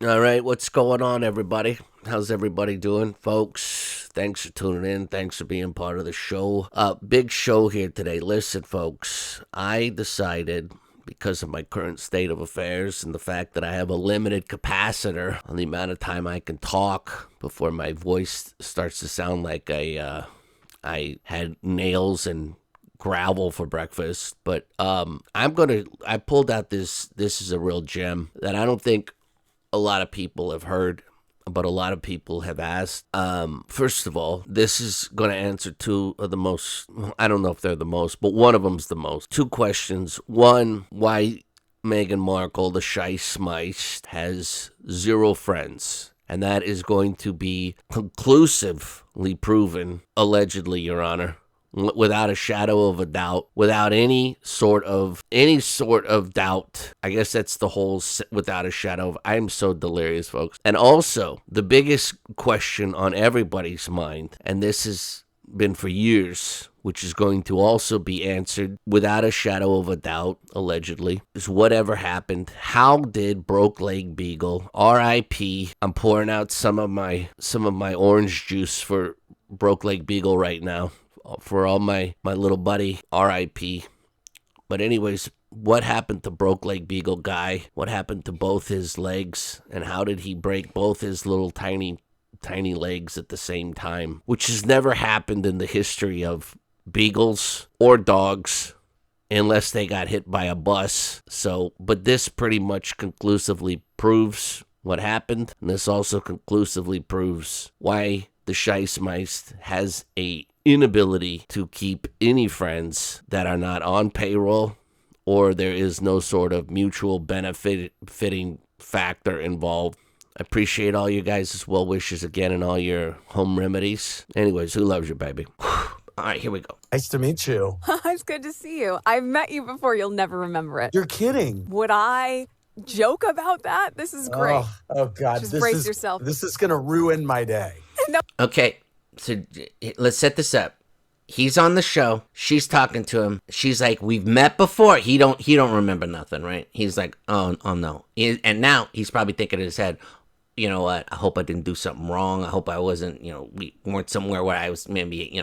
All right, what's going on, everybody? How's everybody doing, folks? Thanks for tuning in. Thanks for being part of the show. Big show here today. Listen, folks, I decided, because of my current state of affairs and the fact that I have a limited capacitor on the amount of time I can talk before my voice starts to sound like I had nails and gravel for breakfast. But I pulled out this is a real gem that I don't think a lot of people have heard, but a lot of people have asked. First of all, this is going to answer two of the most, I don't know if they're the most, but one of them's the most. Two questions. One, why Meghan Markle, the Scheissmeist, has zero friends. And that is going to be conclusively proven, allegedly, Your Honor, without a shadow of a doubt, without any sort of doubt. I guess that's the whole without a shadow of. I am so delirious, folks. And also, the biggest question on everybody's mind, and this has been for years, which is going to also be answered without a shadow of a doubt, allegedly, is whatever happened. How did Broke-Leg-Beagle, R.I.P. I'm pouring out some of my orange juice for Broke-Leg-Beagle right now, for all my little buddy, R.I.P. But anyways, what happened to Broke-Leg-Beagle guy? What happened to both his legs? And how did he break both his little tiny legs at the same time? Which has never happened in the history of beagles or dogs, unless they got hit by a bus. But this pretty much conclusively proves what happened. And this also conclusively proves why the Scheissmeist has a inability to keep any friends that are not on payroll, or there is no sort of mutual benefiting factor involved. I appreciate all you guys' well wishes again and all your home remedies. Anyways, who loves you, baby? All right, here we go. Nice to meet you. It's good to see you. I've met you before. You'll never remember it. You're kidding. Would I joke about that? This is great. Oh God. Just brace yourself. This is going to ruin my day. No. Okay, so let's set this up. He's on the show. She's talking to him. She's like, "We've met before." He don't remember nothing, right? He's like, "Oh no." And now he's probably thinking in his head, "You know what? I hope I didn't do something wrong. I hope I wasn't, we weren't somewhere where I was maybe,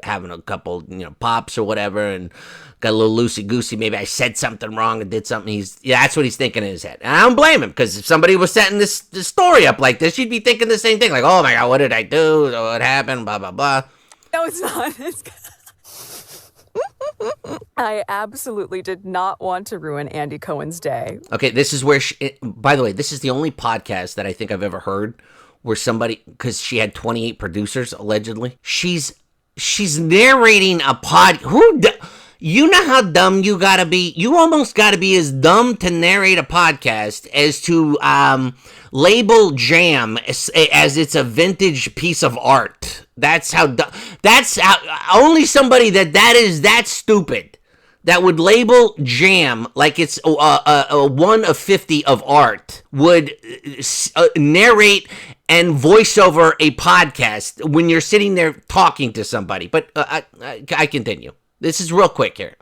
having a couple, pops or whatever, and got a little loosey-goosey. Maybe I said something wrong and did something." That's what he's thinking in his head. And I don't blame him, because if somebody was setting this story up like this, you'd be thinking the same thing. Like, oh my God, what did I do? What happened? Blah, blah, blah. No, it's not. I absolutely did not want to ruin Andy Cohen's day. Okay, this is where by the way, this is the only podcast that I think I've ever heard where somebody, because she had 28 producers, allegedly. She's narrating a you know how dumb you gotta be? You almost gotta be as dumb to narrate a podcast as to label jam as it's a vintage piece of art. That's how only somebody that is that stupid that would label jam like it's a 1 of 50 of art would narrate and voice over a podcast when you're sitting there talking to somebody. But I continue. This is real quick here.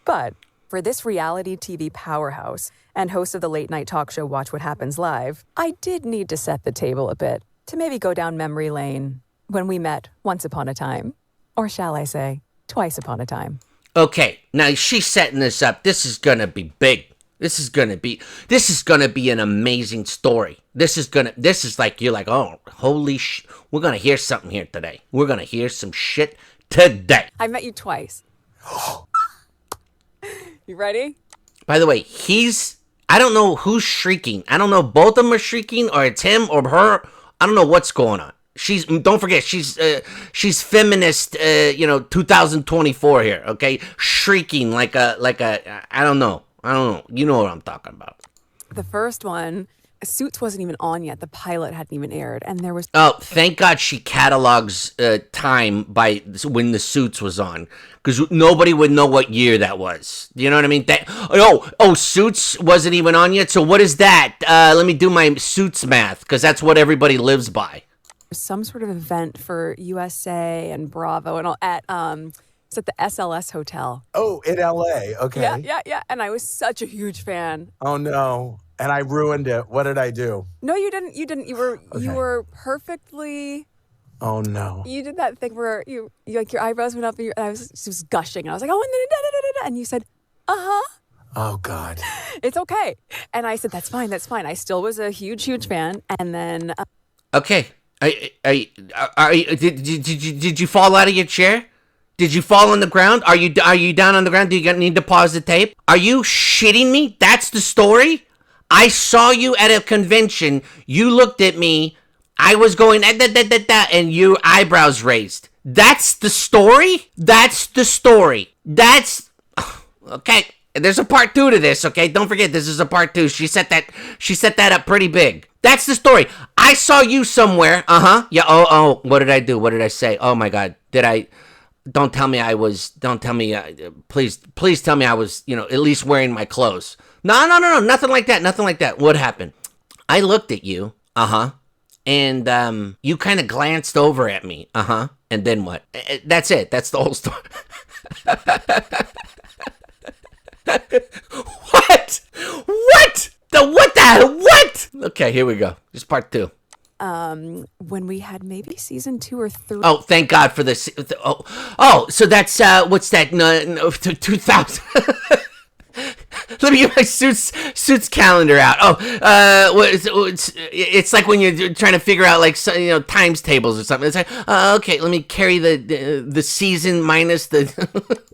But for this reality TV powerhouse and host of the late night talk show Watch What Happens Live, I did need to set the table a bit to maybe go down memory lane when we met once upon a time. Or shall I say, twice upon a time. Okay, now she's setting this up. This is gonna be big. This is gonna be an amazing story. This is like, you're like, oh, holy we're gonna hear something here today. We're gonna hear some shit today. I met you twice. You ready? By the way, I don't know who's shrieking. I don't know if both of them are shrieking, or it's him or her. I don't know what's going on. Don't forget, she's feminist, 2024 here, okay? Shrieking like a, I don't know. You know what I'm talking about. The first one, Suits wasn't even on yet. The pilot hadn't even aired, and there was... Oh, thank God she catalogs time by when the Suits was on, because nobody would know what year that was. You know what I mean? Suits wasn't even on yet, so what is that? Let me do my Suits math, because that's what everybody lives by. Some sort of event for USA and Bravo and all it's at the SLS Hotel. Oh, in LA. Okay. Yeah. And I was such a huge fan. Oh, no. and I ruined it. What did I do? No, you didn't. You didn't. You were perfectly. Oh no. You did that thing where you like your eyebrows went up and I was just gushing. And I was like, oh, and you said, Oh God. it's okay. And I said, that's fine. I still was a huge fan. And then Okay. Did you fall out of your chair? Did you fall on the ground? Are you down on the ground? Do you need to pause the tape? Are you shitting me? That's the story? I saw you at a convention. You looked at me. I was going and your eyebrows raised. That's the story? That's the story. That's okay. There's a part 2 to this, okay? Don't forget this is a part 2. She set that up pretty big. That's the story. I saw you somewhere. Yeah. Oh, what did I do? What did I say? Oh my God. Don't tell me, please tell me I was, at least wearing my clothes. No, nothing like that. What happened? I looked at you, and you kind of glanced over at me, and then what? That's it. That's the whole story. What? What? Okay, here we go. This is part 2. when we had maybe season 2 or 3. Oh, thank God for this. So that's, what's that? No, 2000. Let me get my suits calendar out. It's like when you're trying to figure out like times tables or something. It's like okay, let me carry the season minus the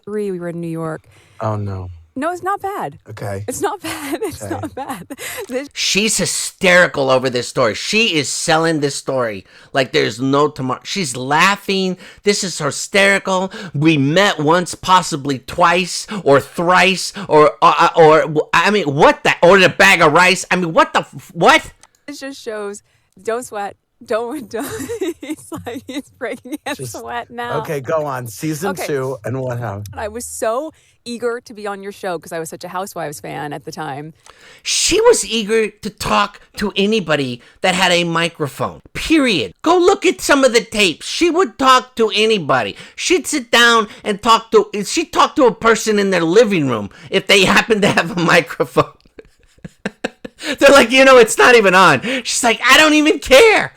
3. We were in New York. Oh no. No, it's not bad. Okay. It's not bad. It's not bad. She's hysterical over this story. She is selling this story like there's no tomorrow. She's laughing. This is hysterical. We met once, possibly twice or thrice, or I mean, what the? Or the bag of rice. I mean, what? It just shows. Don't sweat. Don't. He's like he's breaking in sweat now. Okay, go on. Season 2, and what happened? I was so eager to be on your show because I was such a Housewives fan at the time. She was eager to talk to anybody that had a microphone. Period. Go look at some of the tapes. She would talk to anybody. She'd sit down and she'd talk to a person in their living room if they happened to have a microphone. They're like, it's not even on. She's like, I don't even care.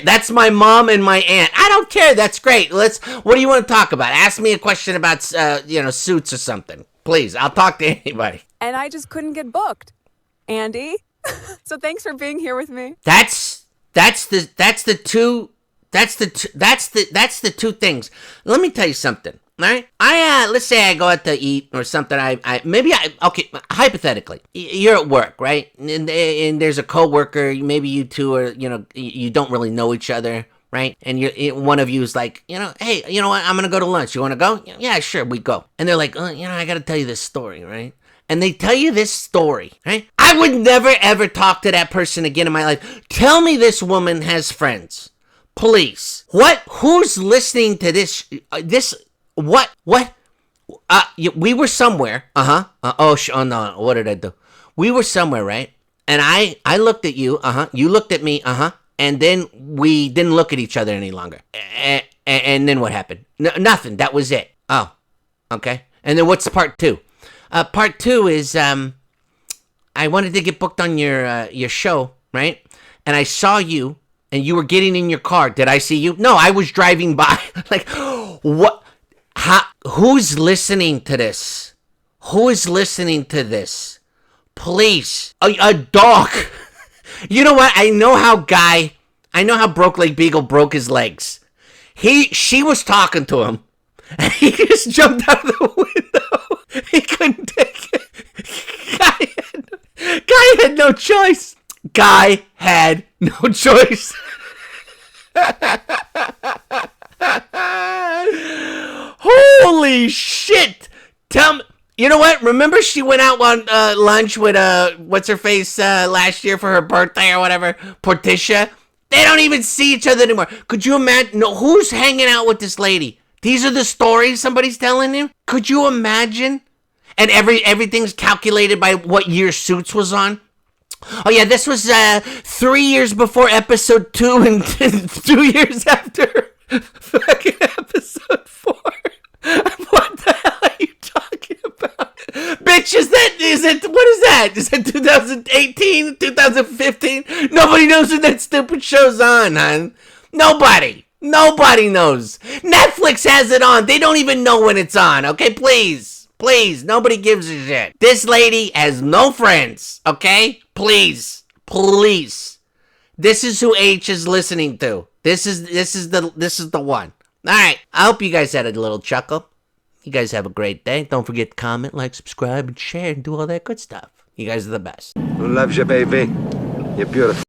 That's my mom and my aunt. I don't care. That's great. What do you want to talk about? Ask me a question about, suits or something. Please, I'll talk to anybody. And I just couldn't get booked. Andy, so thanks for being here with me. That's the two things. Let me tell you something. All right, let's say I go out to eat or something. Okay, hypothetically, you're at work, right? And there's a coworker. Maybe you two are, you don't really know each other, right? And one of you is like, hey, you know what? I'm gonna go to lunch. You want to go? Yeah, sure, we go. And they're like, I got to tell you this story, right? And they tell you this story, right? I would never ever talk to that person again in my life. Tell me this woman has friends, please. Who's listening to this? What? We were somewhere. Oh no, what did I do? We were somewhere, right? And I looked at you. You looked at me. And then we didn't look at each other any longer. And then what happened? Nothing. That was it. Oh, okay. And then what's part 2? Part 2 is I wanted to get booked on your show, right? And I saw you, and you were getting in your car. Did I see you? No, I was driving by. Like, what? Who's listening to this? Who is listening to this? Please. A dog. You know what? I know how Labrador-beagle broke his legs. She was talking to him, and he just jumped out of the window. He couldn't take it. Guy had no choice. Guy had no choice. Holy shit! Tell me, you know what? Remember she went out on lunch with what's her face last year for her birthday or whatever, Portia. They don't even see each other anymore. Could you imagine? No, who's hanging out with this lady? These are the stories somebody's telling you. Could you imagine? And everything's calculated by what year Suits was on. Oh yeah, this was 3 years before episode 2 and 2 years after fucking episode 4. What the hell are you talking about? Bitch, Which is that? What is that? Is it 2018, 2015? Nobody knows when that stupid show's on, hon. Nobody knows. Netflix has it on. They don't even know when it's on, okay? Please, nobody gives a shit. This lady has no friends, okay? Please. This is who H is listening to. This is the one. All right. I hope you guys had a little chuckle. You guys have a great day. Don't forget to comment, like, subscribe, and share, and do all that good stuff. You guys are the best. Who loves you, baby? You're beautiful.